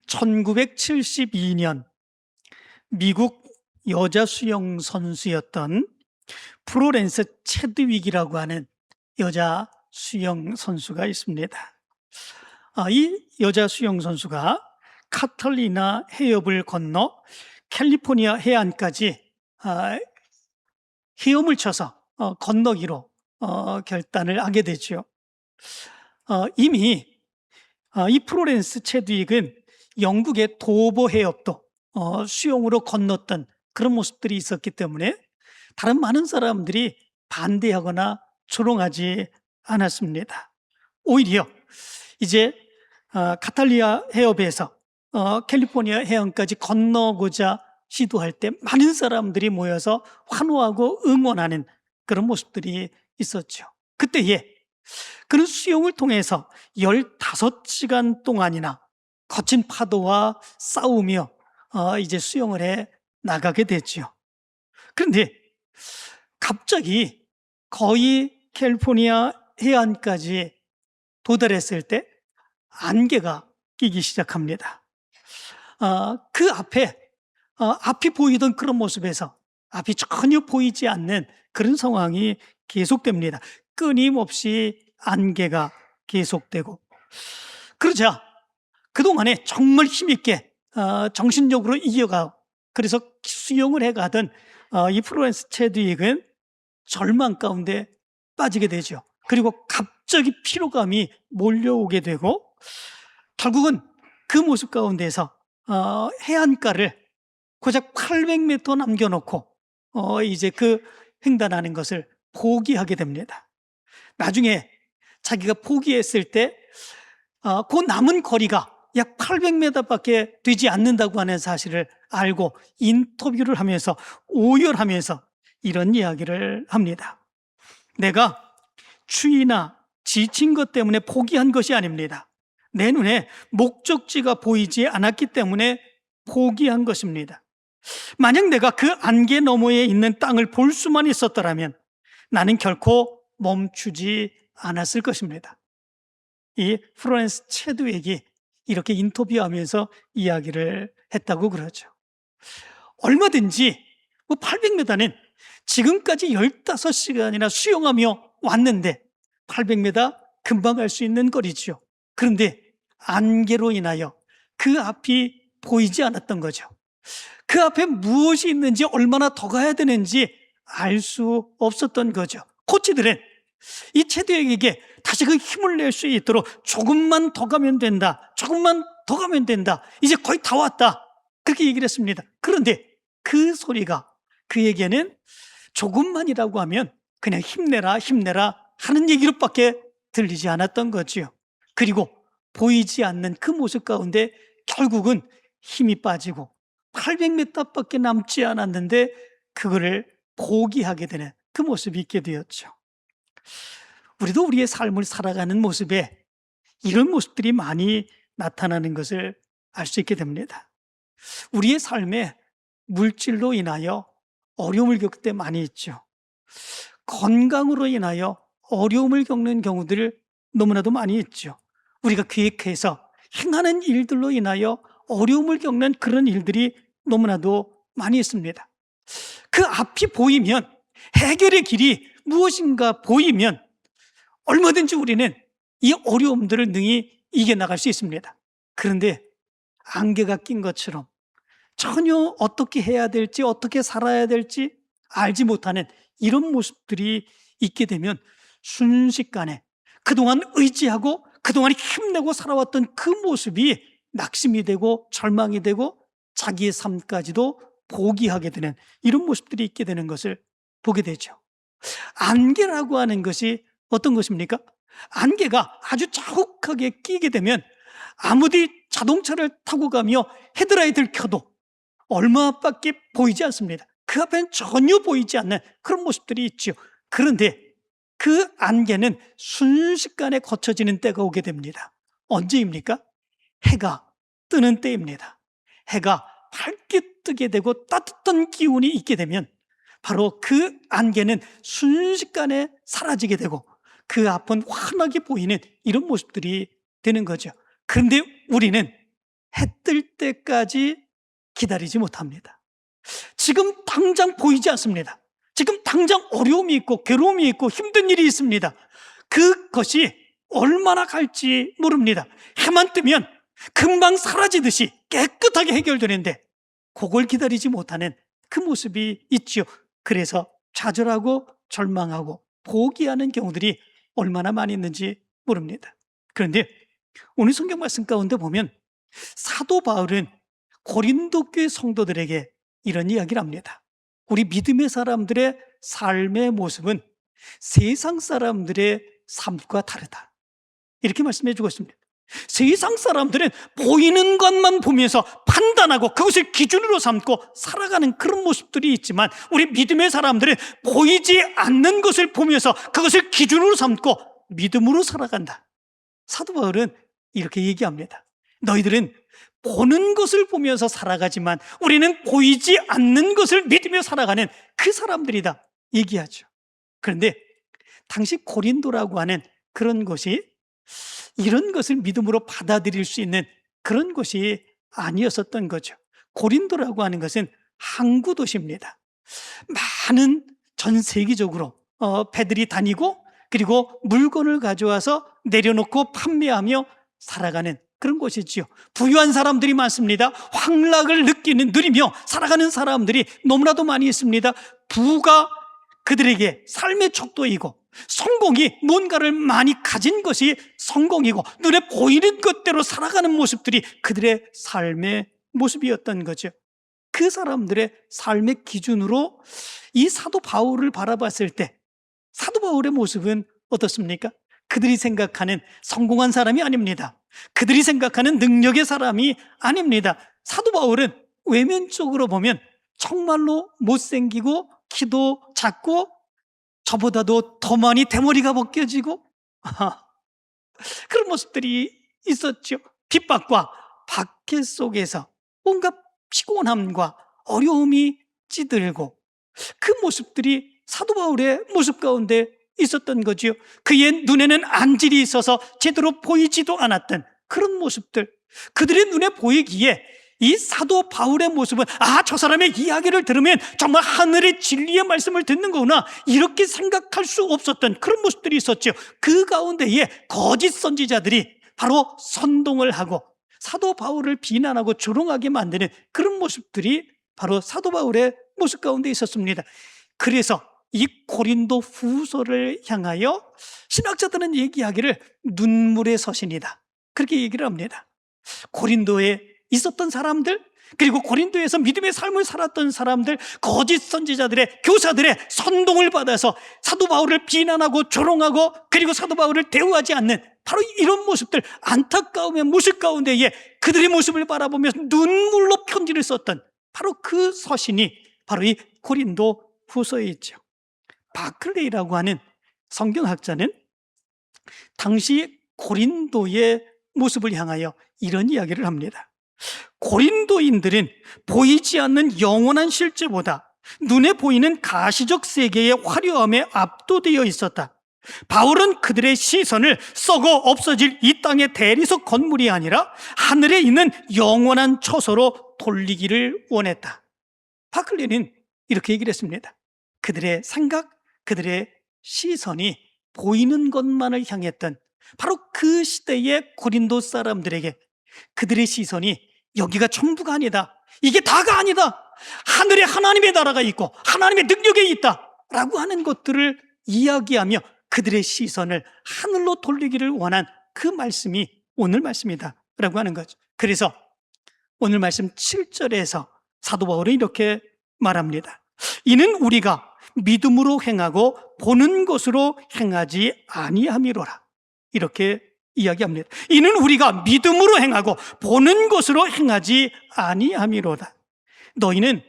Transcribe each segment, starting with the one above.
1972년 미국 여자 수영 선수였던 플로렌스 체드윅이라고 하는 여자 수영 선수가 있습니다. 이 여자 수영 선수가 카탈리나 해협을 건너 캘리포니아 해안까지 헤엄을 쳐서 건너기로 결단을 하게 되죠. 이미 이 플로렌스 체드윅은 영국의 도버 해협도 수영으로 건넜던 그런 모습들이 있었기 때문에 다른 많은 사람들이 반대하거나 조롱하지 않았습니다. 오히려 이제 카탈리아 해협에서 캘리포니아 해안까지 건너고자 시도할 때 많은 사람들이 모여서 환호하고 응원하는 그런 모습들이 있었죠. 그때에 그는 수영을 통해서 15시간 동안이나 거친 파도와 싸우며 이제 수영을 해 나가게 됐죠. 그런데 갑자기 거의 캘리포니아 해안까지 도달했을 때 안개가 끼기 시작합니다. 그 앞이 보이던 그런 모습에서 앞이 전혀 보이지 않는 그런 상황이 계속됩니다. 끊임없이 안개가 계속되고, 그러자 그동안에 정말 힘있게 정신력으로 이겨가고 그래서 수영을 해가던 이 플로렌스 체드윅은 절망 가운데 빠지게 되죠. 그리고 갑자기 피로감이 몰려오게 되고 결국은 그 모습 가운데서 해안가를 고작 800m 남겨놓고 이제 그 횡단하는 것을 포기하게 됩니다. 나중에 자기가 포기했을 때 그 남은 거리가 약 800m밖에 되지 않는다고 하는 사실을 알고 인터뷰를 하면서 오열하면서 이런 이야기를 합니다. 내가 추위나 지친 것 때문에 포기한 것이 아닙니다. 내 눈에 목적지가 보이지 않았기 때문에 포기한 것입니다. 만약 내가 그 안개 너머에 있는 땅을 볼 수만 있었더라면 나는 결코 멈추지 않았을 것입니다. 이 플로렌스 체드윅이 이렇게 인터뷰하면서 이야기를 했다고 그러죠. 얼마든지 800m는 지금까지 15시간이나 수영하며 왔는데 800m 금방 갈 수 있는 거리죠. 그런데 안개로 인하여 그 앞이 보이지 않았던 거죠. 그 앞에 무엇이 있는지, 얼마나 더 가야 되는지 알 수 없었던 거죠. 코치들은 이 체드윅에게 다시 그 힘을 낼 수 있도록 조금만 더 가면 된다, 조금만 더 가면 된다, 이제 거의 다 왔다, 그렇게 얘기를 했습니다. 그런데 그 소리가 그에게는 조금만이라고 하면 그냥 힘내라 힘내라 하는 얘기로밖에 들리지 않았던 거지요. 그리고 보이지 않는 그 모습 가운데 결국은 힘이 빠지고 800m밖에 남지 않았는데 그거를 포기하게 되는 그 모습이 있게 되었죠. 우리도 우리의 삶을 살아가는 모습에 이런 모습들이 많이 나타나는 것을 알 수 있게 됩니다. 우리의 삶에 물질로 인하여 어려움을 겪을 때 많이 있죠. 건강으로 인하여 어려움을 겪는 경우들 너무나도 많이 있죠. 우리가 계획해서 행하는 일들로 인하여 어려움을 겪는 그런 일들이 너무나도 많이 있습니다. 그 앞이 보이면, 해결의 길이 무엇인가 보이면 얼마든지 우리는 이 어려움들을 능히 이겨나갈 수 있습니다. 그런데 안개가 낀 것처럼 전혀 어떻게 해야 될지, 어떻게 살아야 될지 알지 못하는 이런 모습들이 있게 되면 순식간에 그동안 의지하고 그동안 힘내고 살아왔던 그 모습이 낙심이 되고 절망이 되고 자기의 삶까지도 포기하게 되는 이런 모습들이 있게 되는 것을 보게 되죠. 안개라고 하는 것이 어떤 것입니까? 안개가 아주 자욱하게 끼게 되면 아무리 자동차를 타고 가며 헤드라이트를 켜도 얼마밖에 보이지 않습니다. 그 앞에는 전혀 보이지 않는 그런 모습들이 있죠. 그런데 그 안개는 순식간에 거쳐지는 때가 오게 됩니다. 언제입니까? 해가 뜨는 때입니다. 해가 밝게 뜨게 되고 따뜻한 기운이 있게 되면 바로 그 안개는 순식간에 사라지게 되고 그 앞은 환하게 보이는 이런 모습들이 되는 거죠. 그런데 우리는 해 뜰 때까지 기다리지 못합니다. 지금 당장 보이지 않습니다. 지금 당장 어려움이 있고 괴로움이 있고 힘든 일이 있습니다. 그것이 얼마나 갈지 모릅니다. 해만 뜨면 금방 사라지듯이 깨끗하게 해결되는데 그걸 기다리지 못하는 그 모습이 있지요. 그래서 좌절하고 절망하고 포기하는 경우들이 얼마나 많이 있는지 모릅니다. 그런데 오늘 성경 말씀 가운데 보면 사도 바울은 고린도 교회 성도들에게 이런 이야기를 합니다. 우리 믿음의 사람들의 삶의 모습은 세상 사람들의 삶과 다르다. 이렇게 말씀해 주고 있습니다. 세상 사람들은 보이는 것만 보면서 판단하고 그것을 기준으로 삼고 살아가는 그런 모습들이 있지만 우리 믿음의 사람들은 보이지 않는 것을 보면서 그것을 기준으로 삼고 믿음으로 살아간다. 사도 바울은 이렇게 얘기합니다. 너희들은 보는 것을 보면서 살아가지만 우리는 보이지 않는 것을 믿으며 살아가는 그 사람들이다 얘기하죠. 그런데 당시 고린도라고 하는 그런 곳이 이런 것을 믿음으로 받아들일 수 있는 그런 곳이 아니었었던 거죠. 고린도라고 하는 것은 항구 도시입니다. 많은 전 세계적으로 배들이 다니고 그리고 물건을 가져와서 내려놓고 판매하며 살아가는 그런 곳이지요. 부유한 사람들이 많습니다. 황락을 누리며 살아가는 사람들이 너무나도 많이 있습니다. 부가 그들에게 삶의 척도이고 성공이 뭔가를 많이 가진 것이 성공이고 눈에 보이는 것대로 살아가는 모습들이 그들의 삶의 모습이었던 거죠. 그 사람들의 삶의 기준으로 이 사도 바울을 바라봤을 때 사도 바울의 모습은 어떻습니까? 그들이 생각하는 성공한 사람이 아닙니다. 그들이 생각하는 능력의 사람이 아닙니다. 사도 바울은 외면적으로 보면 정말로 못생기고 키도 작고 저보다도 더 많이 대머리가 벗겨지고 그런 모습들이 있었죠. 핍박과 박해 속에서 뭔가 피곤함과 어려움이 찌들고 그 모습들이 사도 바울의 모습 가운데 있었던 거지요. 그의 눈에는 안질이 있어서 제대로 보이지도 않았던 그런 모습들, 그들의 눈에 보이기에 이 사도 바울의 모습은 저 사람의 이야기를 들으면 정말 하늘의 진리의 말씀을 듣는 거구나 이렇게 생각할 수 없었던 그런 모습들이 있었죠. 그 가운데에 거짓 선지자들이 바로 선동을 하고 사도 바울을 비난하고 조롱하게 만드는 그런 모습들이 바로 사도 바울의 모습 가운데 있었습니다. 그래서 이 고린도 후서를 향하여 신학자들은 얘기하기를 눈물의 서신이다 그렇게 얘기를 합니다. 고린도에 있었던 사람들, 그리고 고린도에서 믿음의 삶을 살았던 사람들, 거짓 선지자들의 교사들의 선동을 받아서 사도 바울을 비난하고 조롱하고 그리고 사도 바울을 대우하지 않는 바로 이런 모습들, 안타까움의 모습 가운데에 그들의 모습을 바라보면서 눈물로 편지를 썼던 바로 그 서신이 바로 이 고린도 후서에 있죠. 바클레이라고 하는 성경학자는 당시 고린도의 모습을 향하여 이런 이야기를 합니다. 고린도인들은 보이지 않는 영원한 실제보다 눈에 보이는 가시적 세계의 화려함에 압도되어 있었다. 바울은 그들의 시선을 썩어 없어질 이 땅의 대리석 건물이 아니라 하늘에 있는 영원한 처소로 돌리기를 원했다. 바클레이는 이렇게 얘기를 했습니다. 그들의 생각, 그들의 시선이 보이는 것만을 향했던 바로 그 시대의 고린도 사람들에게 그들의 시선이 여기가 전부가 아니다, 이게 다가 아니다, 하늘에 하나님의 나라가 있고 하나님의 능력이 있다 라고 하는 것들을 이야기하며 그들의 시선을 하늘로 돌리기를 원한 그 말씀이 오늘 말씀이다 라고 하는 거죠. 그래서 오늘 말씀 7절에서 사도 바울은 이렇게 말합니다. 이는 우리가 믿음으로 행하고 보는 것으로 행하지 아니함이로라. 이렇게 이야기합니다. 이는 우리가 믿음으로 행하고 보는 것으로 행하지 아니함이로다. 너희는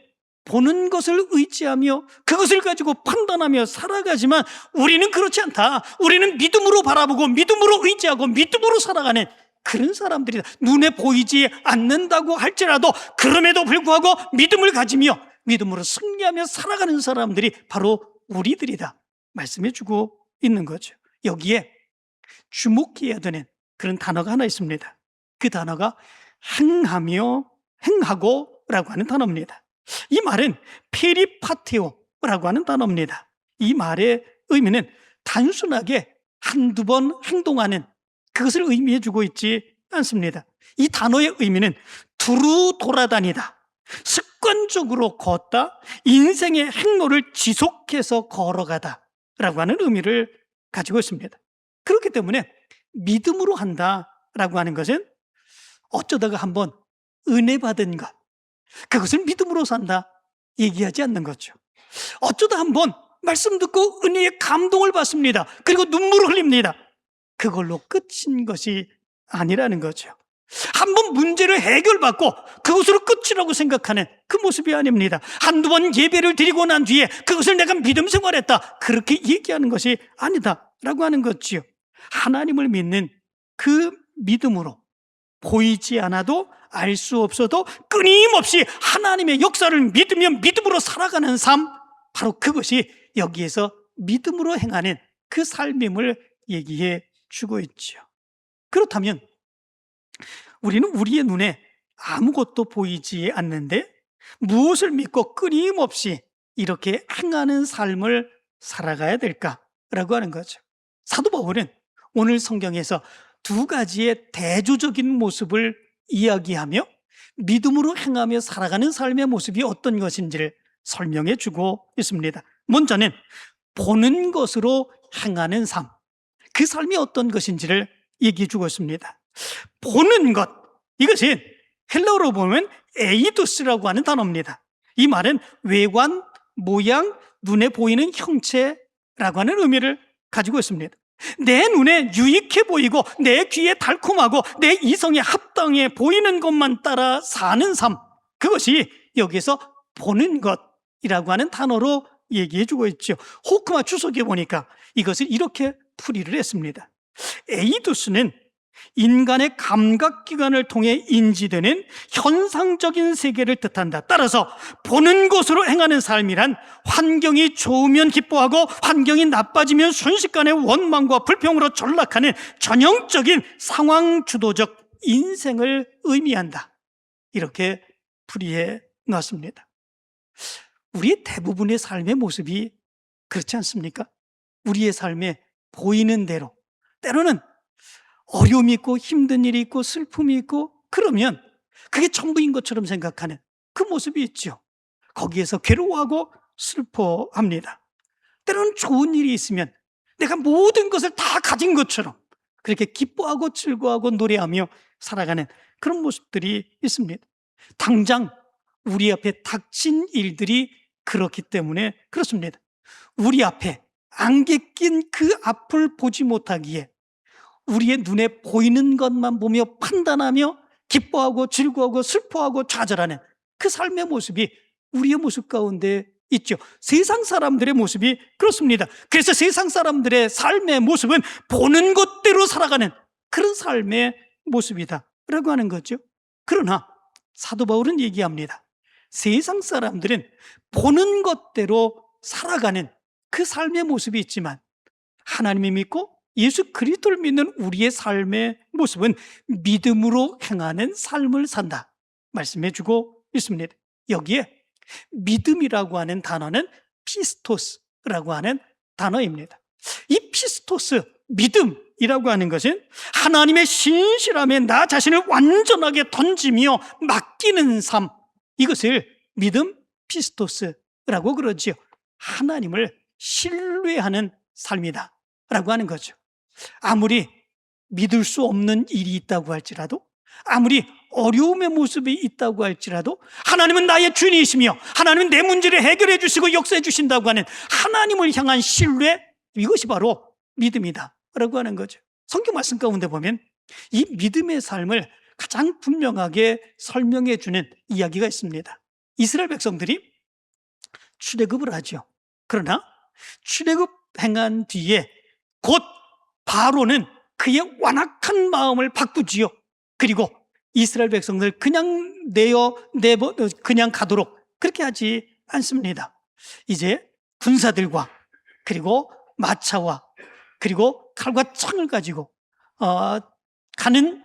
보는 것을 의지하며 그것을 가지고 판단하며 살아가지만 우리는 그렇지 않다. 우리는 믿음으로 바라보고 믿음으로 의지하고 믿음으로 살아가는 그런 사람들이다. 눈에 보이지 않는다고 할지라도 그럼에도 불구하고 믿음을 가지며 믿음으로 승리하며 살아가는 사람들이 바로 우리들이다 말씀해 주고 있는 거죠. 여기에 주목해야 되는 그런 단어가 하나 있습니다. 그 단어가 행하고라고 하는 단어입니다. 이 말은 페리파테오라고 하는 단어입니다. 이 말의 의미는 단순하게 한두 번 행동하는 그것을 의미해 주고 있지 않습니다. 이 단어의 의미는 두루 돌아다니다, 습관적으로 걷다, 인생의 행로를 지속해서 걸어가다 라고 하는 의미를 가지고 있습니다. 그렇기 때문에 믿음으로 한다라고 하는 것은 어쩌다가 한번 은혜 받은 것, 그것을 믿음으로 산다 얘기하지 않는 거죠. 어쩌다 한번 말씀 듣고 은혜의 감동을 받습니다. 그리고 눈물을 흘립니다. 그걸로 끝인 것이 아니라는 거죠. 한번 문제를 해결받고 그것으로 끝이라고 생각하는 그 모습이 아닙니다. 한두 번 예배를 드리고 난 뒤에 그것을 내가 믿음 생활했다, 그렇게 얘기하는 것이 아니다라고 하는 거지요. 하나님을 믿는 그 믿음으로 보이지 않아도 알 수 없어도 끊임없이 하나님의 역사를 믿으며 믿음으로 살아가는 삶, 바로 그것이 여기에서 믿음으로 행하는 그 삶임을 얘기해 주고 있죠. 그렇다면 우리는 우리의 눈에 아무것도 보이지 않는데 무엇을 믿고 끊임없이 이렇게 행하는 삶을 살아가야 될까라고 하는 거죠. 사도 바울은 오늘 성경에서 두 가지의 대조적인 모습을 이야기하며 믿음으로 행하며 살아가는 삶의 모습이 어떤 것인지를 설명해 주고 있습니다. 먼저는 보는 것으로 행하는 삶, 그 삶이 어떤 것인지를 얘기해 주고 있습니다. 보는 것, 이것은 헬라어로 보면 에이도스라고 하는 단어입니다. 이 말은 외관, 모양, 눈에 보이는 형체라고 하는 의미를 가지고 있습니다. 내 눈에 유익해 보이고 내 귀에 달콤하고 내 이성에 합당해 보이는 것만 따라 사는 삶, 그것이 여기서 보는 것이라고 하는 단어로 얘기해 주고 있죠. 호크마 주석에 보니까 이것을 이렇게 풀이를 했습니다. 에이두스는 인간의 감각기관을 통해 인지되는 현상적인 세계를 뜻한다. 따라서 보는 것으로 행하는 삶이란 환경이 좋으면 기뻐하고 환경이 나빠지면 순식간에 원망과 불평으로 전락하는 전형적인 상황 주도적 인생을 의미한다. 이렇게 풀이해 놨습니다. 우리 대부분의 삶의 모습이 그렇지 않습니까? 우리의 삶에 보이는 대로, 때로는 어려움이 있고 힘든 일이 있고 슬픔이 있고 그러면 그게 전부인 것처럼 생각하는 그 모습이 있죠. 거기에서 괴로워하고 슬퍼합니다. 때로는 좋은 일이 있으면 내가 모든 것을 다 가진 것처럼 그렇게 기뻐하고 즐거워하고 노래하며 살아가는 그런 모습들이 있습니다. 당장 우리 앞에 닥친 일들이 그렇기 때문에 그렇습니다. 우리 앞에 안개 낀 그 앞을 보지 못하기에 우리의 눈에 보이는 것만 보며 판단하며 기뻐하고 즐거워하고 슬퍼하고 좌절하는 그 삶의 모습이 우리의 모습 가운데 있죠. 세상 사람들의 모습이 그렇습니다. 그래서 세상 사람들의 삶의 모습은 보는 것대로 살아가는 그런 삶의 모습이다 라고 하는 거죠. 그러나 사도 바울은 얘기합니다. 세상 사람들은 보는 것대로 살아가는 그 삶의 모습이 있지만 하나님을 믿고 예수 그리스도를 믿는 우리의 삶의 모습은 믿음으로 행하는 삶을 산다 말씀해 주고 있습니다. 여기에 믿음이라고 하는 단어는 피스토스라고 하는 단어입니다. 이 피스토스, 믿음이라고 하는 것은 하나님의 신실함에 나 자신을 완전하게 던지며 맡기는 삶, 이것을 믿음 피스토스라고 그러지요. 하나님을 신뢰하는 삶이다 라고 하는 거죠. 아무리 믿을 수 없는 일이 있다고 할지라도, 아무리 어려움의 모습이 있다고 할지라도 하나님은 나의 주인이시며 하나님은 내 문제를 해결해 주시고 역사해 주신다고 하는 하나님을 향한 신뢰, 이것이 바로 믿음이다 라고 하는 거죠. 성경 말씀 가운데 보면 이 믿음의 삶을 가장 분명하게 설명해 주는 이야기가 있습니다. 이스라엘 백성들이 출애굽을 하죠. 그러나 출애굽 행한 뒤에 곧 바로는 그의 완악한 마음을 바꾸지요. 그리고 이스라엘 백성들 그냥 그냥 가도록 그렇게 하지 않습니다. 이제 군사들과 그리고 마차와 그리고 칼과 창을 가지고 가는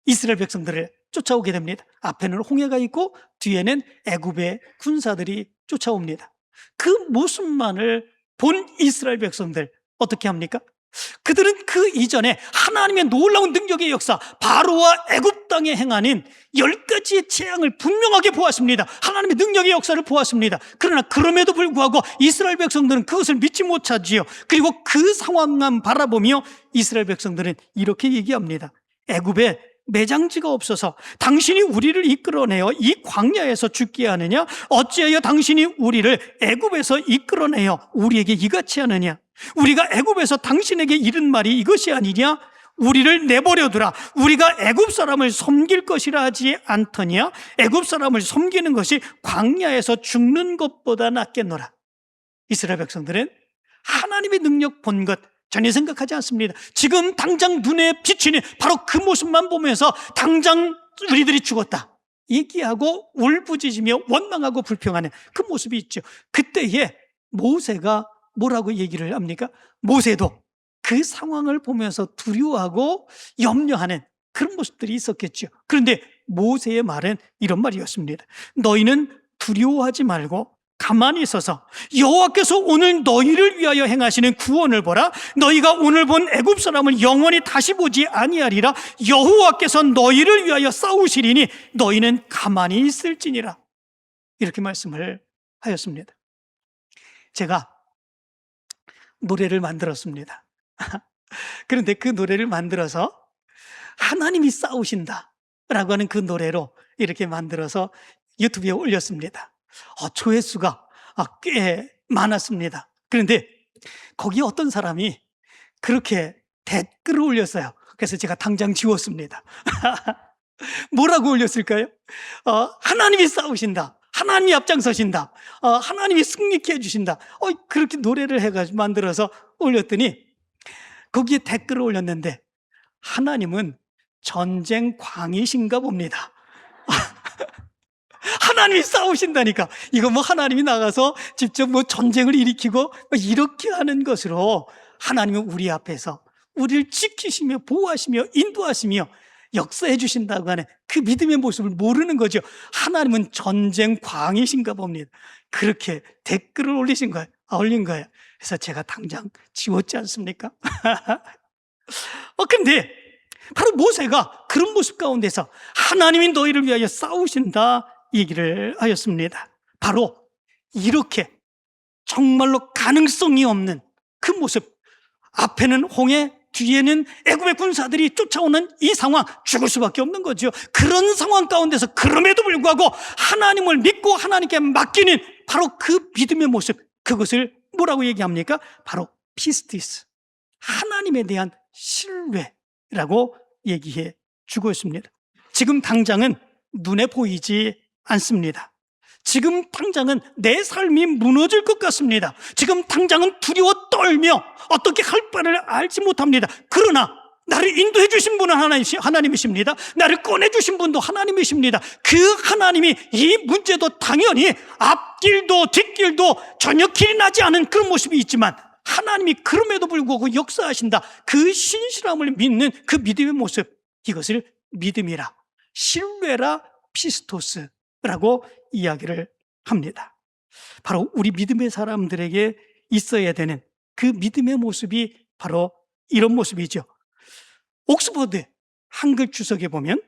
이스라엘 백성들을 쫓아오게 됩니다. 앞에는 홍해가 있고 뒤에는 애굽의 군사들이 쫓아옵니다. 그 모습만을 본 이스라엘 백성들 어떻게 합니까? 그들은 그 이전에 하나님의 놀라운 능력의 역사, 바로와 애굽 땅에 행하는 10가지의 재앙을 분명하게 보았습니다. 하나님의 능력의 역사를 보았습니다. 그러나 그럼에도 불구하고 이스라엘 백성들은 그것을 믿지 못하지요. 그리고 그 상황만 바라보며 이스라엘 백성들은 이렇게 얘기합니다. 애굽에 매장지가 없어서 당신이 우리를 이끌어내어 이 광야에서 죽게 하느냐? 어찌하여 당신이 우리를 애굽에서 이끌어내어 우리에게 이같이 하느냐? 우리가 애굽에서 당신에게 이른 말이 이것이 아니냐? 우리를 내버려두라. 우리가 애굽 사람을 섬길 것이라 하지 않더냐? 애굽 사람을 섬기는 것이 광야에서 죽는 것보다 낫겠노라. 이스라엘 백성들은 하나님의 능력 본 것 전혀 생각하지 않습니다. 지금 당장 눈에 비치는 바로 그 모습만 보면서 당장 우리들이 죽었다 얘기하고 울부짖으며 원망하고 불평하는 그 모습이 있죠. 그때에 모세가 뭐라고 얘기를 합니까? 모세도 그 상황을 보면서 두려워하고 염려하는 그런 모습들이 있었겠죠. 그런데 모세의 말은 이런 말이었습니다. 너희는 두려워하지 말고 가만히 있어서 여호와께서 오늘 너희를 위하여 행하시는 구원을 보라. 너희가 오늘 본 애굽 사람을 영원히 다시 보지 아니하리라. 여호와께서 너희를 위하여 싸우시리니 너희는 가만히 있을지니라. 이렇게 말씀을 하였습니다. 제가 노래를 만들었습니다. 그런데 그 노래를 만들어서 하나님이 싸우신다 라고 하는 그 노래로 이렇게 만들어서 유튜브에 올렸습니다. 조회수가 꽤 많았습니다. 그런데 거기에 어떤 사람이 그렇게 댓글을 올렸어요. 그래서 제가 당장 지웠습니다. 뭐라고 올렸을까요? 하나님이 싸우신다, 하나님이 앞장서신다, 하나님이 승리케 해주신다, 그렇게 노래를 해가지고 만들어서 올렸더니 거기에 댓글을 올렸는데 하나님은 전쟁 광이신가 봅니다. 하나님이 싸우신다니까. 이거 하나님이 나가서 직접 전쟁을 일으키고 이렇게 하는 것으로 하나님은 우리 앞에서 우리를 지키시며 보호하시며 인도하시며 역사해 주신다고 하는 그 믿음의 모습을 모르는 거죠. 하나님은 전쟁 광이신가 봅니다. 그렇게 댓글을 올린 거예요. 그래서 제가 당장 지웠지 않습니까? 근데 바로 모세가 그런 모습 가운데서 하나님이 너희를 위하여 싸우신다 얘기를 하였습니다. 바로 이렇게 정말로 가능성이 없는 그 모습, 앞에는 홍해, 뒤에는 애굽의 군사들이 쫓아오는 이 상황, 죽을 수밖에 없는 거죠. 그런 상황 가운데서 그럼에도 불구하고 하나님을 믿고 하나님께 맡기는 바로 그 믿음의 모습, 그것을 뭐라고 얘기합니까? 바로 피스티스, 하나님에 대한 신뢰라고 얘기해 주고 있습니다. 지금 당장은 눈에 보이지 않습니다. 지금 당장은 내 삶이 무너질 것 같습니다. 지금 당장은 두려워 떨며 어떻게 할 바를 알지 못합니다. 그러나 나를 인도해 주신 분은 하나님이십니다. 나를 꺼내 주신 분도 하나님이십니다. 그 하나님이 이 문제도 당연히 앞길도 뒷길도 전혀 길이 나지 않은 그런 모습이 있지만 하나님이 그럼에도 불구하고 역사하신다, 그 신실함을 믿는 그 믿음의 모습, 이것을 믿음이라, 신뢰라, 피스토스라고 이야기를 합니다. 바로 우리 믿음의 사람들에게 있어야 되는 그 믿음의 모습이 바로 이런 모습이죠. 옥스퍼드 한글 주석에 보면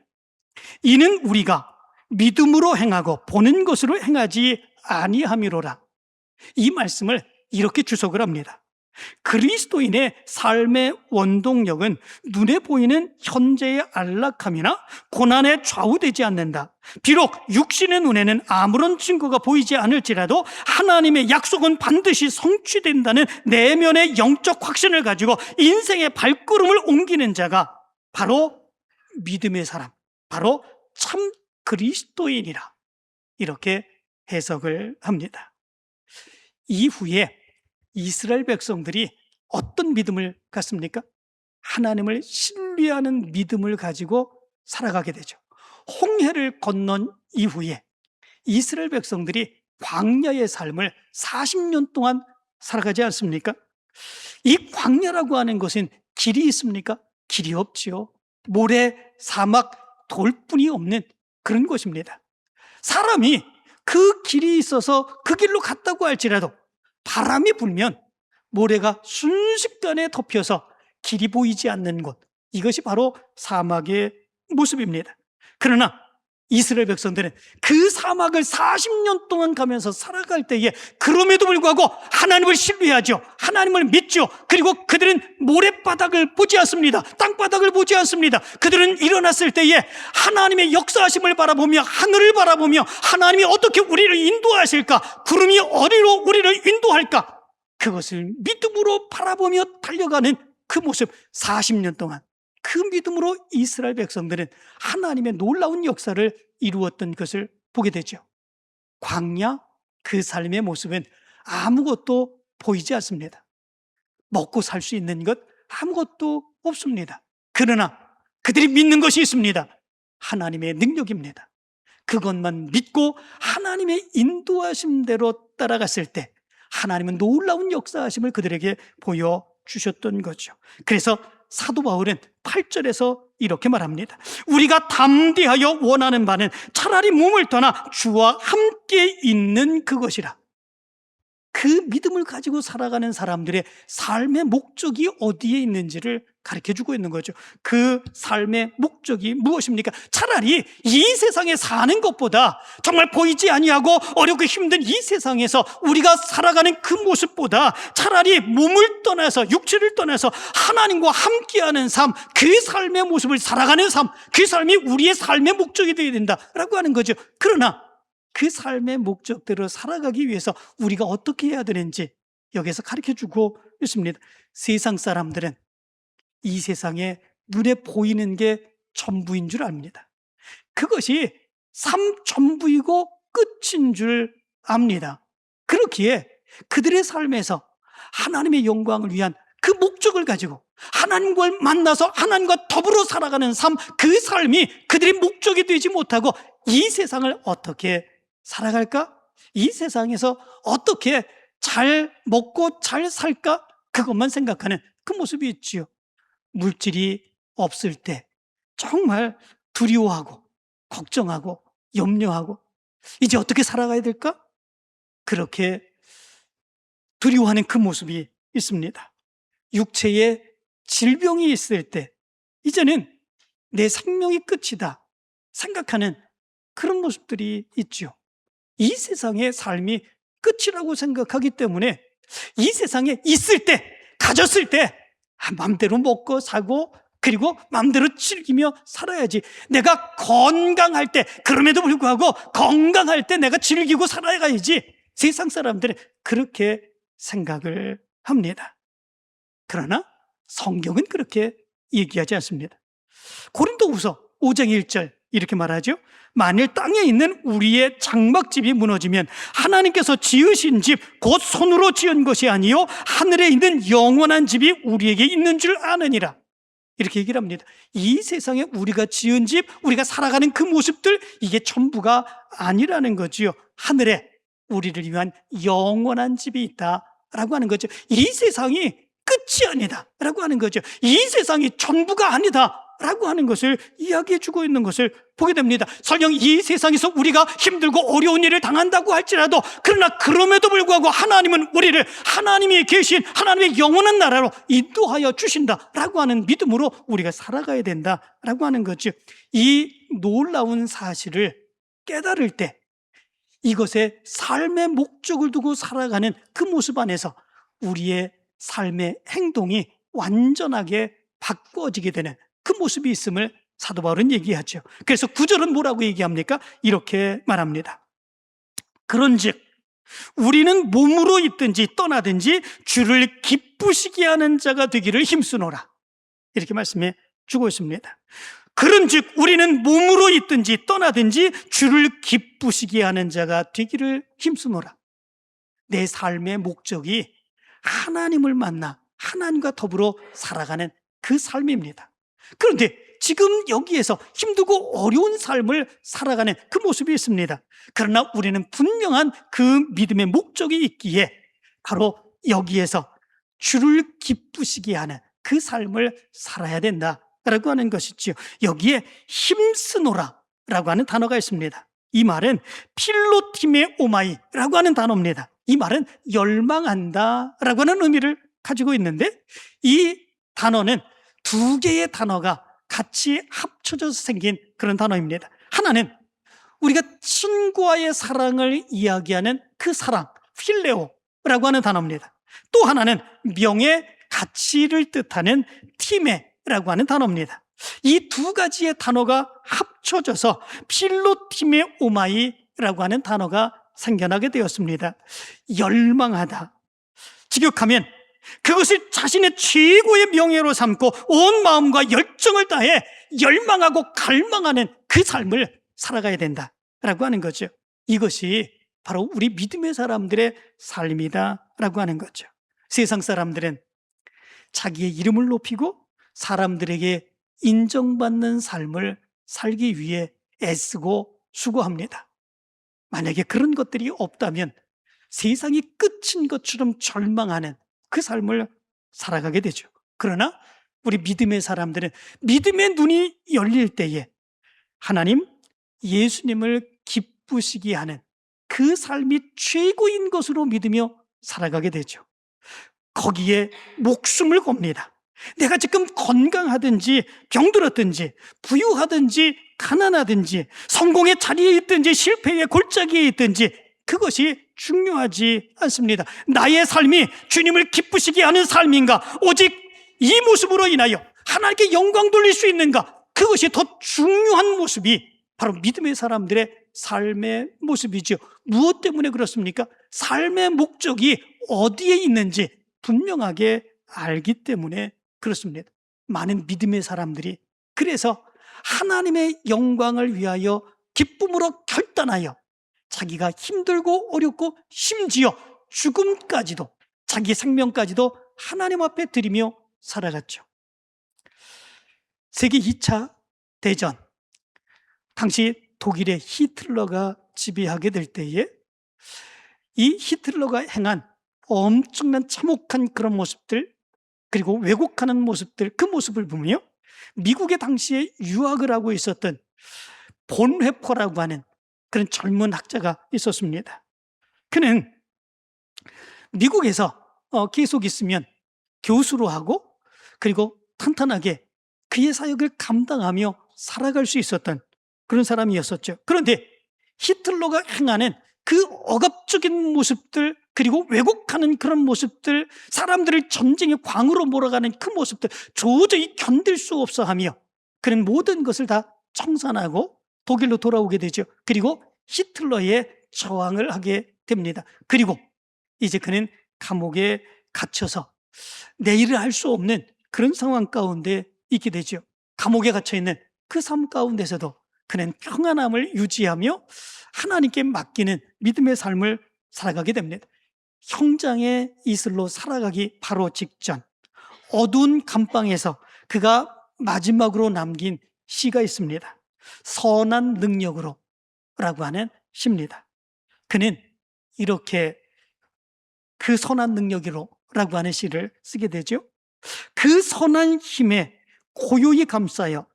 이는 우리가 믿음으로 행하고 보는 것으로 행하지 아니함이로라. 이 말씀을 이렇게 주석을 합니다. 그리스도인의 삶의 원동력은 눈에 보이는 현재의 안락함이나 고난에 좌우되지 않는다. 비록 육신의 눈에는 아무런 증거가 보이지 않을지라도 하나님의 약속은 반드시 성취된다는 내면의 영적 확신을 가지고 인생의 발걸음을 옮기는 자가 바로 믿음의 사람, 바로 참 그리스도인이라, 이렇게 해석을 합니다. 이후에 이스라엘 백성들이 어떤 믿음을 갖습니까? 하나님을 신뢰하는 믿음을 가지고 살아가게 되죠. 홍해를 건넌 이후에 이스라엘 백성들이 광야의 삶을 40년 동안 살아가지 않습니까? 이 광야라고 하는 것은 길이 있습니까? 길이 없지요. 모래, 사막, 돌뿐이 없는 그런 곳입니다. 사람이 그 길이 있어서 그 길로 갔다고 할지라도 바람이 불면 모래가 순식간에 덮여서 길이 보이지 않는 곳, 이것이 바로 사막의 모습입니다. 그러나 이스라엘 백성들은 그 사막을 40년 동안 가면서 살아갈 때에 그럼에도 불구하고 하나님을 신뢰하죠. 하나님을 믿죠. 그리고 그들은 모래바닥을 보지 않습니다. 땅바닥을 보지 않습니다. 그들은 일어났을 때에 하나님의 역사하심을 바라보며 하늘을 바라보며 하나님이 어떻게 우리를 인도하실까, 구름이 어디로 우리를 인도할까, 그것을 믿음으로 바라보며 달려가는 그 모습, 40년 동안 그 믿음으로 이스라엘 백성들은 하나님의 놀라운 역사를 이루었던 것을 보게 되죠. 광야 그 삶의 모습은 아무것도 보이지 않습니다. 먹고 살 수 있는 것 아무것도 없습니다. 그러나 그들이 믿는 것이 있습니다. 하나님의 능력입니다. 그것만 믿고 하나님의 인도하심대로 따라갔을 때 하나님은 놀라운 역사하심을 그들에게 보여주셨던 거죠. 그래서 사도 바울은 8절에서 이렇게 말합니다. 우리가 담대하여 원하는 바는 차라리 몸을 떠나 주와 함께 있는 그것이라. 그 믿음을 가지고 살아가는 사람들의 삶의 목적이 어디에 있는지를 가르쳐주고 있는 거죠. 그 삶의 목적이 무엇입니까? 차라리 이 세상에 사는 것보다, 정말 보이지 아니하고 어렵고 힘든 이 세상에서 우리가 살아가는 그 모습보다 차라리 몸을 떠나서, 육체를 떠나서 하나님과 함께하는 삶, 그 삶의 모습을 살아가는 삶, 그 삶이 우리의 삶의 목적이 되어야 된다라고 하는 거죠. 그러나 그 삶의 목적대로 살아가기 위해서 우리가 어떻게 해야 되는지 여기서 가르쳐주고 있습니다. 세상 사람들은 이 세상에 눈에 보이는 게 전부인 줄 압니다. 그것이 삶 전부이고 끝인 줄 압니다. 그렇기에 그들의 삶에서 하나님의 영광을 위한 그 목적을 가지고 하나님과 만나서 하나님과 더불어 살아가는 삶, 그 삶이 그들의 목적이 되지 못하고 이 세상을 어떻게 살아갈까? 이 세상에서 어떻게 잘 먹고 잘 살까? 그것만 생각하는 그 모습이 있지요. 물질이 없을 때 정말 두려워하고 걱정하고 염려하고 이제 어떻게 살아가야 될까? 그렇게 두려워하는 그 모습이 있습니다. 육체에 질병이 있을 때 이제는 내 생명이 끝이다 생각하는 그런 모습들이 있죠. 이 세상의 삶이 끝이라고 생각하기 때문에 이 세상에 있을 때, 가졌을 때 마음대로 먹고 사고 그리고 마음대로 즐기며 살아야지. 내가 건강할 때, 그럼에도 불구하고 건강할 때 내가 즐기고 살아가야지. 세상 사람들은 그렇게 생각을 합니다. 그러나 성경은 그렇게 얘기하지 않습니다. 고린도후서 5장 1절 이렇게 말하죠. 만일 땅에 있는 우리의 장막집이 무너지면 하나님께서 지으신 집, 곧 손으로 지은 것이 아니요 하늘에 있는 영원한 집이 우리에게 있는 줄 아느니라. 이렇게 얘기를 합니다. 이 세상에 우리가 지은 집, 우리가 살아가는 그 모습들, 이게 전부가 아니라는 거지요. 하늘에 우리를 위한 영원한 집이 있다라고 하는 거죠. 이 세상이 끝이 아니다라고 하는 거죠. 이 세상이 전부가 아니다라고 하는 것을 이야기해 주고 있는 것을 보게 됩니다. 설령 이 세상에서 우리가 힘들고 어려운 일을 당한다고 할지라도, 그러나 그럼에도 불구하고 하나님은 우리를 하나님이 계신 하나님의 영원한 나라로 인도하여 주신다라고 하는 믿음으로 우리가 살아가야 된다라고 하는 거죠. 이 놀라운 사실을 깨달을 때 이것에 삶의 목적을 두고 살아가는 그 모습 안에서 우리의 삶의 행동이 완전하게 바꿔지게 되는 그 모습이 있음을 사도 바울은 얘기하죠. 그래서 9절은 뭐라고 얘기합니까? 이렇게 말합니다. 그런즉 우리는 몸으로 있든지 떠나든지 주를 기쁘시게 하는 자가 되기를 힘쓰노라. 이렇게 말씀해 주고 있습니다. 그런즉 우리는 몸으로 있든지 떠나든지 주를 기쁘시게 하는 자가 되기를 힘쓰노라. 내 삶의 목적이 하나님을 만나 하나님과 더불어 살아가는 그 삶입니다. 그런데 지금 여기에서 힘들고 어려운 삶을 살아가는 그 모습이 있습니다. 그러나 우리는 분명한 그 믿음의 목적이 있기에 바로 여기에서 주를 기쁘시게 하는 그 삶을 살아야 된다 라고 하는 것이지요. 여기에 힘쓰노라라고 하는 단어가 있습니다. 이 말은 필로티메 오마이라고 하는 단어입니다. 이 말은 열망한다라고 하는 의미를 가지고 있는데, 이 단어는 두 개의 단어가 같이 합쳐져서 생긴 그런 단어입니다. 하나는 우리가 친구와의 사랑을 이야기하는 그 사랑, 필레오라고 하는 단어입니다. 또 하나는 명예, 가치를 뜻하는 티메라고 하는 단어입니다. 이 두 가지의 단어가 합쳐져서 필로티메 오마이라고 하는 단어가 생겨나게 되었습니다. 열망하다, 직역하면 그것을 자신의 최고의 명예로 삼고 온 마음과 열정을 다해 열망하고 갈망하는 그 삶을 살아가야 된다라고 하는 거죠. 이것이 바로 우리 믿음의 사람들의 삶이다라고 하는 거죠. 세상 사람들은 자기의 이름을 높이고 사람들에게 인정받는 삶을 살기 위해 애쓰고 수고합니다. 만약에 그런 것들이 없다면 세상이 끝인 것처럼 절망하는 그 삶을 살아가게 되죠. 그러나 우리 믿음의 사람들은 믿음의 눈이 열릴 때에 하나님, 예수님을 기쁘시게 하는 그 삶이 최고인 것으로 믿으며 살아가게 되죠. 거기에 목숨을 겁니다. 내가 지금 건강하든지 병들었든지 부유하든지 가난하든지 성공의 자리에 있든지 실패의 골짜기에 있든지 그것이 중요하지 않습니다. 나의 삶이 주님을 기쁘시게 하는 삶인가, 오직 이 모습으로 인하여 하나님께 영광 돌릴 수 있는가, 그것이 더 중요한 모습이 바로 믿음의 사람들의 삶의 모습이죠. 무엇 때문에 그렇습니까? 삶의 목적이 어디에 있는지 분명하게 알기 때문에 그렇습니다. 많은 믿음의 사람들이 그래서 하나님의 영광을 위하여 기쁨으로 결단하여 자기가 힘들고 어렵고 심지어 죽음까지도, 자기 생명까지도 하나님 앞에 드리며 살아갔죠. 세계 2차 대전, 당시 독일의 히틀러가 지배하게 될 때에 이 히틀러가 행한 엄청난 참혹한 그런 모습들, 그리고 왜곡하는 모습들, 그 모습을 보며 미국에 당시에 유학을 하고 있었던 본회퍼라고 하는 그런 젊은 학자가 있었습니다. 그는 미국에서 계속 있으면 교수로 하고 그리고 탄탄하게 그의 사역을 감당하며 살아갈 수 있었던 그런 사람이었었죠. 그런데 히틀러가 행하는 그 억압적인 모습들, 그리고 왜곡하는 그런 모습들, 사람들을 전쟁의 광으로 몰아가는 그 모습들 도저히 견딜 수 없어 하며 그는 모든 것을 다 청산하고 독일로 돌아오게 되죠. 그리고 히틀러에 저항을 하게 됩니다. 그리고 이제 그는 감옥에 갇혀서 내일을 할 수 없는 그런 상황 가운데 있게 되죠. 감옥에 갇혀있는 그 삶 가운데서도 그는 평안함을 유지하며 하나님께 맡기는 믿음의 삶을 살아가게 됩니다. 형장의 이슬로 살아가기 바로 직전 어두운 감방에서 그가 마지막으로 남긴 시가 있습니다. 선한 능력으로 라고 하는 시입니다. 그는 이렇게 그 선한 능력으로 라고 하는 시를 쓰게 되죠. 그 선한 힘에 고요히 감싸여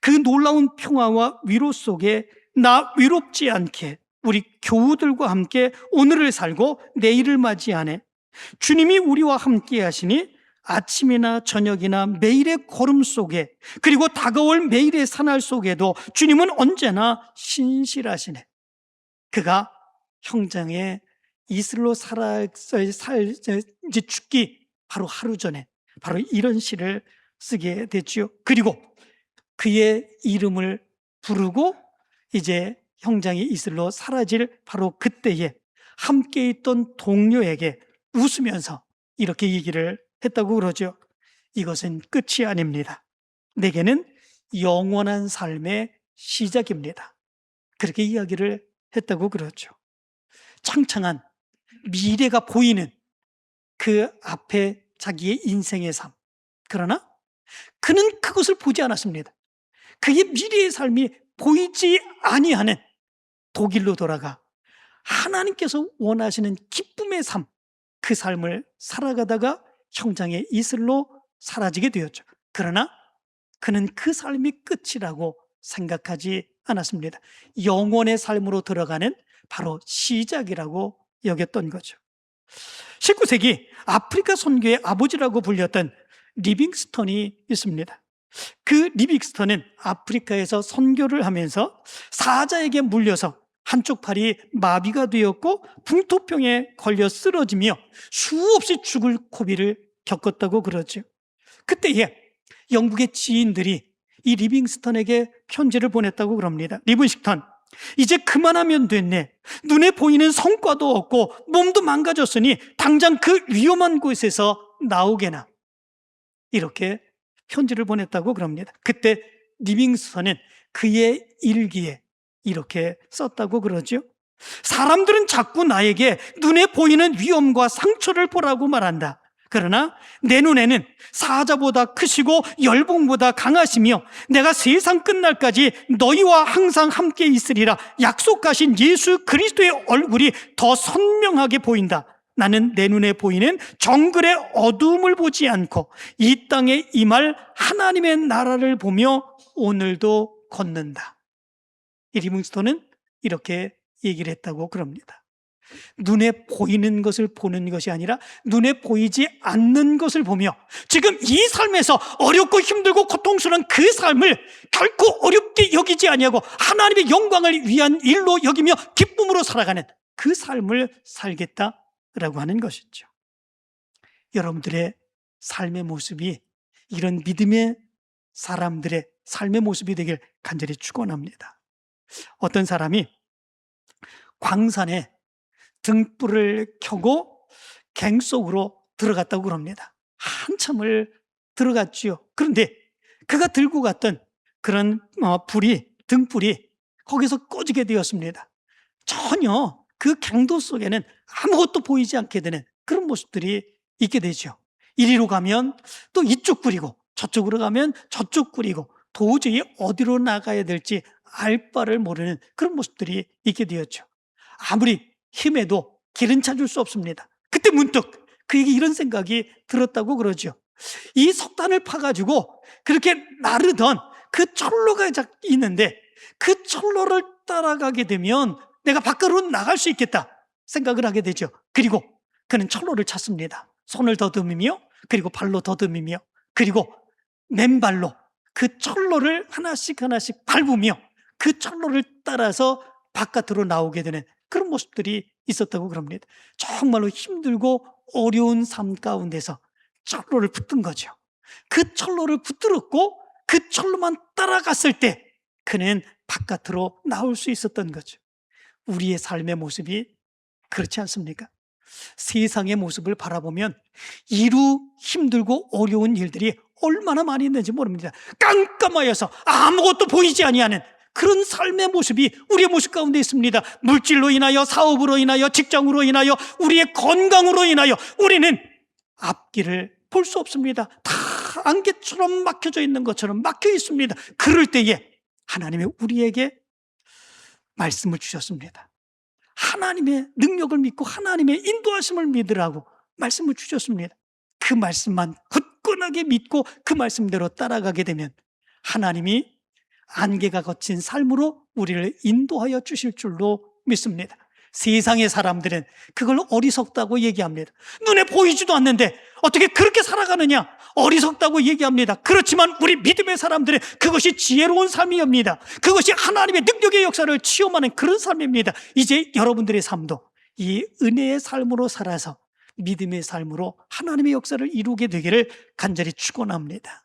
그 놀라운 평화와 위로 속에 나 위롭지 않게 우리 교우들과 함께 오늘을 살고 내일을 맞이하네. 주님이 우리와 함께 하시니 아침이나 저녁이나 매일의 걸음 속에 그리고 다가올 매일의 사날 속에도 주님은 언제나 신실하시네. 그가 형장에 이슬로 이제 죽기 바로 하루 전에 바로 이런 시를 쓰게 됐지요. 그리고 그의 이름을 부르고 이제 형장의 이슬로 사라질 바로 그때에 함께 있던 동료에게 웃으면서 이렇게 얘기를 했다고 그러죠. 이것은 끝이 아닙니다. 내게는 영원한 삶의 시작입니다. 그렇게 이야기를 했다고 그러죠. 창창한 미래가 보이는 그 앞에 자기의 인생의 삶. 그러나 그는 그것을 보지 않았습니다. 그의 미래의 삶이 보이지 아니하는 독일로 돌아가 하나님께서 원하시는 기쁨의 삶, 그 삶을 살아가다가 형장의 이슬로 사라지게 되었죠. 그러나 그는 그 삶이 끝이라고 생각하지 않았습니다. 영원의 삶으로 들어가는 바로 시작이라고 여겼던 거죠. 19세기 아프리카 선교의 아버지라고 불렸던 리빙스턴이 있습니다. 그 리빙스턴은 아프리카에서 선교를 하면서 사자에게 물려서 한쪽 팔이 마비가 되었고 풍토병에 걸려 쓰러지며 수없이 죽을 고비를 겪었다고 그러죠. 그때에 영국의 지인들이 이 리빙스턴에게 편지를 보냈다고 그럽니다. 리빙스턴, 이제 그만하면 됐네. 눈에 보이는 성과도 없고 몸도 망가졌으니 당장 그 위험한 곳에서 나오게나. 이렇게 편지를 보냈다고 그럽니다. 그때 리빙스턴은 그의 일기에 이렇게 썼다고 그러죠. 사람들은 자꾸 나에게 눈에 보이는 위험과 상처를 보라고 말한다. 그러나 내 눈에는 사자보다 크시고 열봉보다 강하시며 내가 세상 끝날까지 너희와 항상 함께 있으리라 약속하신 예수 그리스도의 얼굴이 더 선명하게 보인다. 나는 내 눈에 보이는 정글의 어두움을 보지 않고 이 땅에 임할 하나님의 나라를 보며 오늘도 걷는다. 이 리빙스턴은 이렇게 얘기를 했다고 그럽니다. 눈에 보이는 것을 보는 것이 아니라 눈에 보이지 않는 것을 보며 지금 이 삶에서 어렵고 힘들고 고통스러운 그 삶을 결코 어렵게 여기지 아니하고 하나님의 영광을 위한 일로 여기며 기쁨으로 살아가는 그 삶을 살겠다라고 하는 것이죠. 여러분들의 삶의 모습이 이런 믿음의 사람들의 삶의 모습이 되길 간절히 축원합니다. 어떤 사람이 광산에 등불을 켜고 갱 속으로 들어갔다고 그럽니다. 한참을 들어갔지요. 그런데 그가 들고 갔던 그런 등불이 거기서 꺼지게 되었습니다. 전혀 그 갱도 속에는 아무것도 보이지 않게 되는 그런 모습들이 있게 되죠. 이리로 가면 또 이쪽 꿀이고 저쪽으로 가면 저쪽 꿀이고 도저히 어디로 나가야 될지 알 바를 모르는 그런 모습들이 있게 되었죠. 아무리 힘에도 길은 찾을 수 없습니다. 그때 문득 그에게 이런 생각이 들었다고 그러죠. 이 석탄을 파가지고 그렇게 나르던 그 철로가 있는데 그 철로를 따라가게 되면 내가 밖으로 나갈 수 있겠다 생각을 하게 되죠. 그리고 그는 철로를 찾습니다. 손을 더듬으며 그리고 발로 더듬으며 그리고 맨발로 그 철로를 하나씩 밟으며 그 철로를 따라서 바깥으로 나오게 되는 그런 모습들이 있었다고 그럽니다. 정말로 힘들고 어려운 삶 가운데서 철로를 붙든 거죠. 그 철로를 붙들었고 그 철로만 따라갔을 때 그는 바깥으로 나올 수 있었던 거죠. 우리의 삶의 모습이 그렇지 않습니까? 세상의 모습을 바라보면 이루 힘들고 어려운 일들이 얼마나 많이 있는지 모릅니다. 깜깜하여서 아무것도 보이지 아니하는 그런 삶의 모습이 우리의 모습 가운데 있습니다. 물질로 인하여, 사업으로 인하여, 직장으로 인하여, 우리의 건강으로 인하여 우리는 앞길을 볼 수 없습니다. 다 안개처럼 막혀져 있는 것처럼 막혀 있습니다. 그럴 때에 하나님이 우리에게 말씀을 주셨습니다. 하나님의 능력을 믿고 하나님의 인도하심을 믿으라고 말씀을 주셨습니다. 그 말씀만 굳건하게 믿고 그 말씀대로 따라가게 되면 하나님이 안개가 거친 삶으로 우리를 인도하여 주실 줄로 믿습니다. 세상의 사람들은 그걸 어리석다고 얘기합니다. 눈에 보이지도 않는데 어떻게 그렇게 살아가느냐 어리석다고 얘기합니다. 그렇지만 우리 믿음의 사람들은 그것이 지혜로운 삶이옵니다. 그것이 하나님의 능력의 역사를 체험하는 그런 삶입니다. 이제 여러분들의 삶도 이 은혜의 삶으로 살아서 믿음의 삶으로 하나님의 역사를 이루게 되기를 간절히 축원합니다.